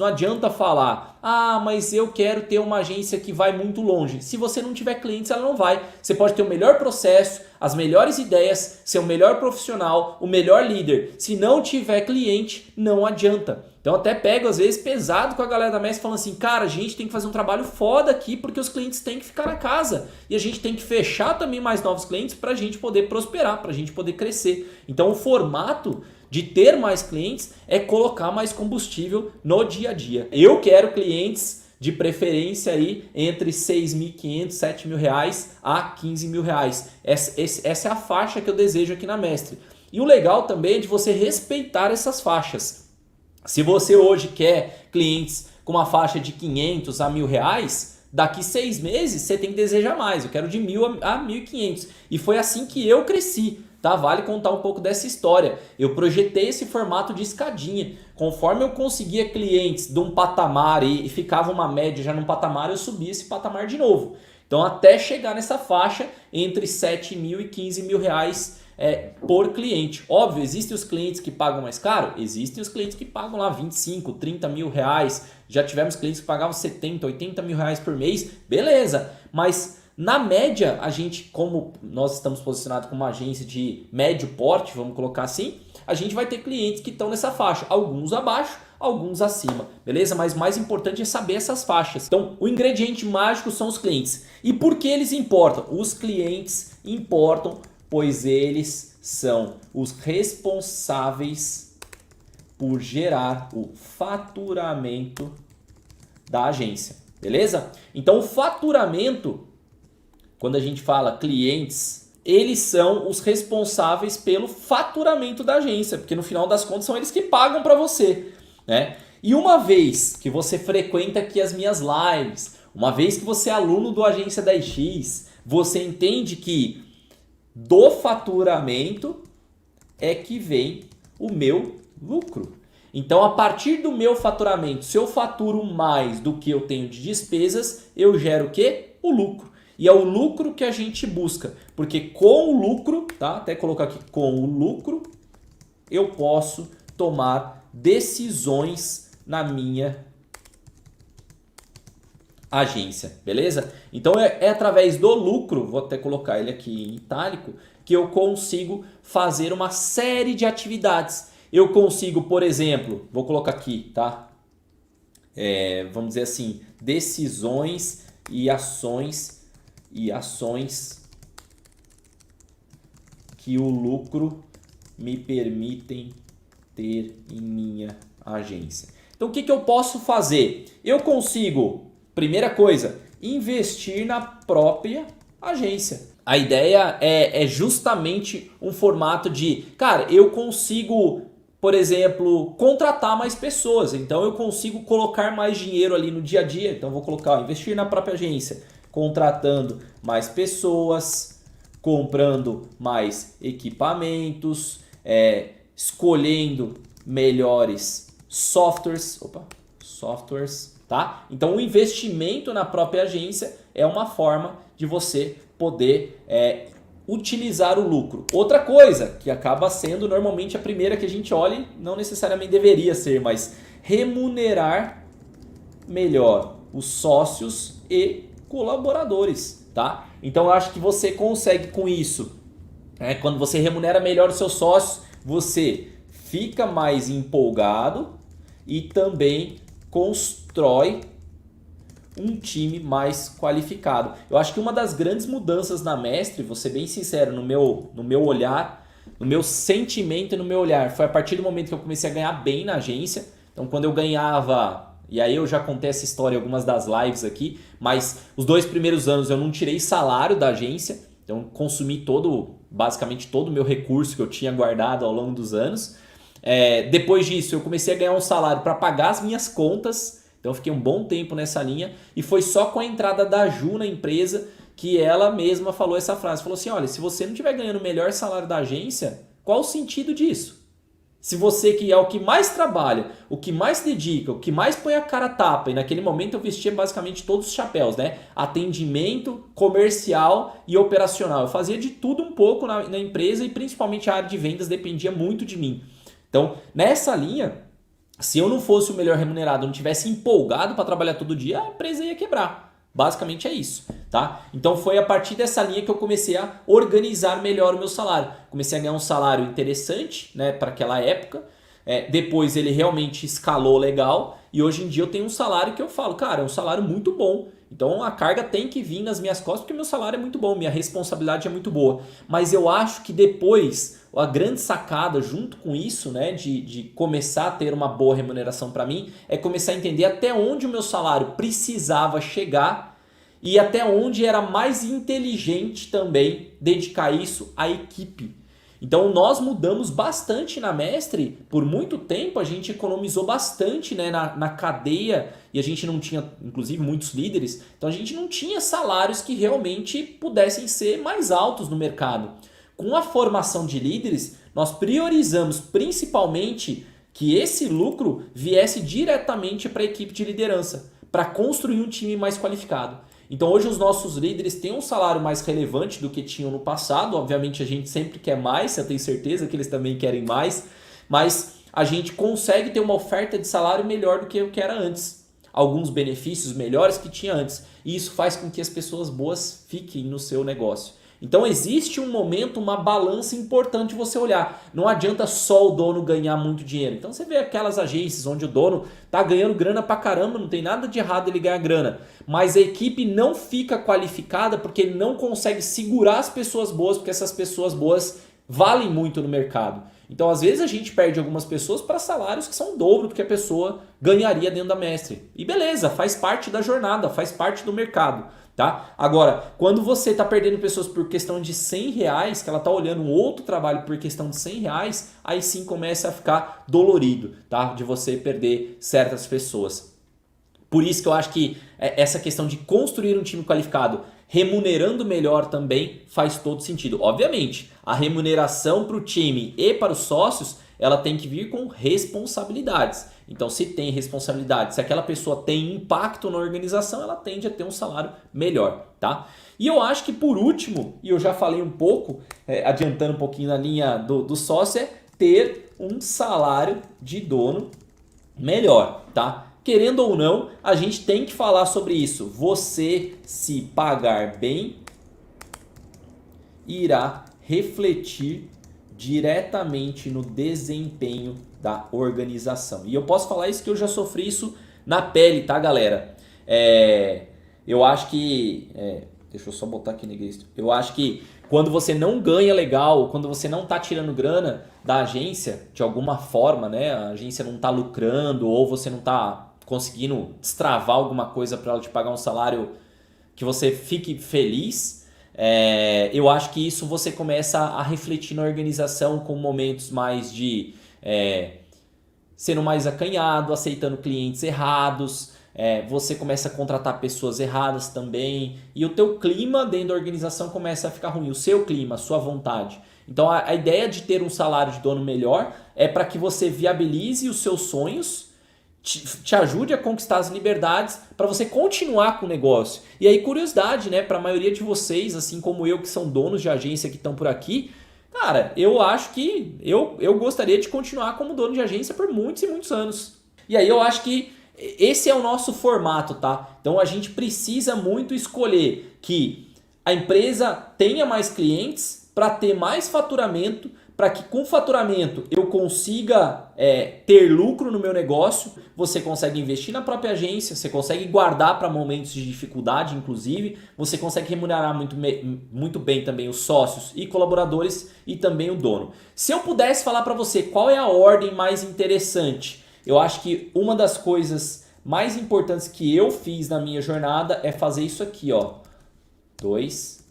Não adianta falar, ah, mas eu quero ter uma agência que vai muito longe. Se você não tiver clientes, ela não vai. Você pode ter o melhor processo, as melhores ideias, ser o melhor profissional, o melhor líder. Se não tiver cliente, não adianta. Então até pego às vezes pesado com a galera da Mestre falando assim, cara, a gente tem que fazer um trabalho foda aqui porque os clientes têm que ficar na casa. E a gente tem que fechar também mais novos clientes para a gente poder prosperar, para a gente poder crescer. Então o formato de ter mais clientes é colocar mais combustível no dia a dia. Eu quero clientes de preferência aí entre 6.500, 7 mil reais a 15 mil reais. Essa é a faixa que eu desejo aqui na Mestre. E o legal também é de você respeitar essas faixas. Se você hoje quer clientes com uma faixa de 500 a 1.000 reais, daqui 6 meses você tem que desejar mais. Eu quero de 1.000 a 1.500. E foi assim que eu cresci. Tá? Vale contar um pouco dessa história. Eu projetei esse formato de escadinha. Conforme eu conseguia clientes de um patamar e ficava uma média já num patamar, eu subia esse patamar de novo. Então até chegar nessa faixa entre 7 mil e 15 mil reais por cliente. Óbvio, existem os clientes que pagam mais caro? Existem os clientes que pagam lá 25, 30 mil reais. Já tivemos clientes que pagavam 70, 80 mil reais por mês. Beleza, mas na média, a gente, como nós estamos posicionados como uma agência de médio porte, vamos colocar assim, a gente vai ter clientes que estão nessa faixa, alguns abaixo, alguns acima, beleza? Mas o mais importante é saber essas faixas. Então, o ingrediente mágico são os clientes. E por que eles importam? Os clientes importam, pois eles são os responsáveis por gerar o faturamento da agência, beleza? Então, o faturamento, quando a gente fala clientes, eles são os responsáveis pelo faturamento da agência, porque no final das contas são eles que pagam para você, né? E uma vez que você frequenta aqui as minhas lives, uma vez que você é aluno do Agência 10X, você entende que do faturamento é que vem o meu lucro. Então, a partir do meu faturamento, se eu faturo mais do que eu tenho de despesas, eu gero o quê? O lucro. E é o lucro que a gente busca, porque com o lucro, tá? Até colocar aqui com o lucro, eu posso tomar decisões na minha agência, beleza? Então é através do lucro, vou até colocar ele aqui em itálico, que eu consigo fazer uma série de atividades. Eu consigo, por exemplo, vou colocar aqui, tá? Vamos dizer assim, decisões e ações que o lucro me permitem ter em minha agência. Então o que eu posso fazer? Eu consigo, primeira coisa, investir na própria agência. A ideia é justamente um formato de, cara, eu consigo, por exemplo, contratar mais pessoas. Então eu consigo colocar mais dinheiro ali no dia a dia. Então eu vou colocar, investir na própria agência, contratando mais pessoas, comprando mais equipamentos, escolhendo melhores softwares, tá? Então o investimento na própria agência é uma forma de você poder utilizar o lucro. Outra coisa que acaba sendo normalmente a primeira que a gente olha, não necessariamente deveria ser, mas remunerar melhor os sócios e colaboradores, tá? Então eu acho que você consegue com isso, quando você remunera melhor os seus sócios, você fica mais empolgado e também constrói um time mais qualificado. Eu acho que uma das grandes mudanças na Mestre, vou ser bem sincero, no meu olhar, no meu sentimento e no meu olhar, foi a partir do momento que eu comecei a ganhar bem na agência. Então quando eu ganhava, e aí eu já contei essa história em algumas das lives aqui, mas os 2 primeiros anos eu não tirei salário da agência, então consumi basicamente todo o meu recurso que eu tinha guardado ao longo dos anos. Depois disso eu comecei a ganhar um salário para pagar as minhas contas. Então eu fiquei um bom tempo nessa linha e foi só com a entrada da Ju na empresa que ela mesma falou essa frase. Falou assim, olha, se você não estiver ganhando o melhor salário da agência, qual o sentido disso? Se você que é o que mais trabalha, o que mais se dedica, o que mais põe a cara a tapa, e naquele momento eu vestia basicamente todos os chapéus, né? Atendimento, comercial e operacional. Eu fazia de tudo um pouco na empresa e principalmente a área de vendas dependia muito de mim. Então nessa linha, Se eu não fosse o melhor remunerado, não tivesse empolgado para trabalhar todo dia, a empresa ia quebrar. Basicamente é isso, tá? Então foi a partir dessa linha que eu comecei a organizar melhor o meu salário. Comecei a ganhar um salário interessante, né, para aquela época. Depois ele realmente escalou legal e hoje em dia eu tenho um salário que eu falo, cara, é um salário muito bom. Então a carga tem que vir nas minhas costas porque meu salário é muito bom, minha responsabilidade é muito boa. Mas eu acho que depois a grande sacada junto com isso, né, de começar a ter uma boa remuneração para mim, é começar a entender até onde o meu salário precisava chegar e até onde era mais inteligente também dedicar isso à equipe. Então nós mudamos bastante na Mestre, por muito tempo a gente economizou bastante, né, na cadeia e a gente não tinha, inclusive muitos líderes, então a gente não tinha salários que realmente pudessem ser mais altos no mercado. Com a formação de líderes, nós priorizamos principalmente que esse lucro viesse diretamente para a equipe de liderança, para construir um time mais qualificado. Então hoje os nossos líderes têm um salário mais relevante do que tinham no passado. Obviamente a gente sempre quer mais, eu tenho certeza que eles também querem mais, mas a gente consegue ter uma oferta de salário melhor do que o que era antes. Alguns benefícios melhores que tinha antes. E isso faz com que as pessoas boas fiquem no seu negócio. Então existe um momento, uma balança importante você olhar. Não adianta só o dono ganhar muito dinheiro. Então você vê aquelas agências onde o dono tá ganhando grana pra caramba, não tem nada de errado ele ganhar grana. Mas a equipe não fica qualificada porque ele não consegue segurar as pessoas boas, porque essas pessoas boas valem muito no mercado. Então às vezes a gente perde algumas pessoas para salários que são o dobro do que a pessoa ganharia dentro da Mestre. E beleza, faz parte da jornada, faz parte do mercado. Tá? Agora, quando você está perdendo pessoas por questão de R$100, que ela está olhando um outro trabalho por questão de R$100, aí sim começa a ficar dolorido, tá? De você perder certas pessoas. Por isso que eu acho que essa questão de construir um time qualificado, remunerando melhor também faz todo sentido. Obviamente, a remuneração para o time e para os sócios, ela tem que vir com responsabilidades. Então, se tem responsabilidade, se aquela pessoa tem impacto na organização, ela tende a ter um salário melhor, tá? E eu acho que por último, e eu já falei um pouco, adiantando um pouquinho na linha do sócio, é ter um salário de dono melhor, tá? Querendo ou não, a gente tem que falar sobre isso. Você se pagar bem, irá refletir diretamente no desempenho da organização. E eu posso falar isso que eu já sofri isso na pele, tá, galera? Eu acho que... deixa eu só botar aqui, negrito. Eu acho que quando você não ganha legal, quando você não tá tirando grana da agência, de alguma forma, né? A agência não tá lucrando ou você não tá conseguindo destravar alguma coisa para ela te pagar um salário que você fique feliz... eu acho que isso você começa a refletir na organização com momentos mais de sendo mais acanhado, aceitando clientes errados, você começa a contratar pessoas erradas também e o teu clima dentro da organização começa a ficar ruim, o seu clima, a sua vontade. Então a ideia de ter um salário de dono melhor é para que você viabilize os seus sonhos, te ajude a conquistar as liberdades para você continuar com o negócio. E aí, curiosidade, né? Para a maioria de vocês, assim como eu, que são donos de agência que estão por aqui, cara, eu acho que eu gostaria de continuar como dono de agência por muitos e muitos anos. E aí eu acho que esse é o nosso formato, tá? Então a gente precisa muito escolher que a empresa tenha mais clientes para ter mais faturamento, para que com faturamento eu consiga ter lucro no meu negócio. Você consegue investir na própria agência, você consegue guardar para momentos de dificuldade, inclusive. Você consegue remunerar muito bem também os sócios e colaboradores e também o dono. Se eu pudesse falar para você qual é a ordem mais interessante, eu acho que uma das coisas mais importantes que eu fiz na minha jornada é fazer isso aqui, ó. 2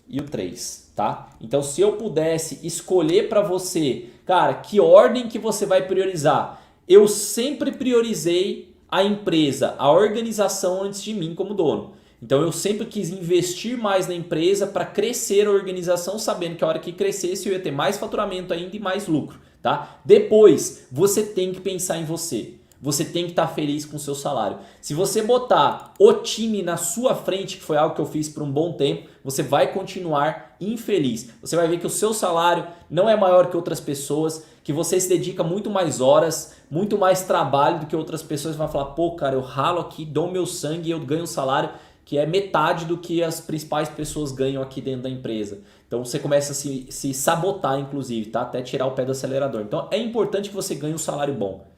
e o 3. Tá? Então, se eu pudesse escolher para você, cara, que ordem que você vai priorizar? Eu sempre priorizei a empresa, a organização antes de mim como dono. Então, eu sempre quis investir mais na empresa para crescer a organização, sabendo que a hora que crescesse eu ia ter mais faturamento ainda e mais lucro. Tá? Depois, você tem que pensar em você. você tem que estar feliz com o seu salário. Se você botar o time na sua frente, que foi algo que eu fiz por um bom tempo, você vai continuar infeliz. Você vai ver que o seu salário não é maior que outras pessoas, que você se dedica muito mais horas, muito mais trabalho do que outras pessoas. Vai falar, pô, cara, eu ralo aqui, dou meu sangue e eu ganho um salário que é metade do que as principais pessoas ganham aqui dentro da empresa. Então você começa a se sabotar, inclusive, tá? Até tirar o pé do acelerador. Então é importante que você ganhe um salário bom.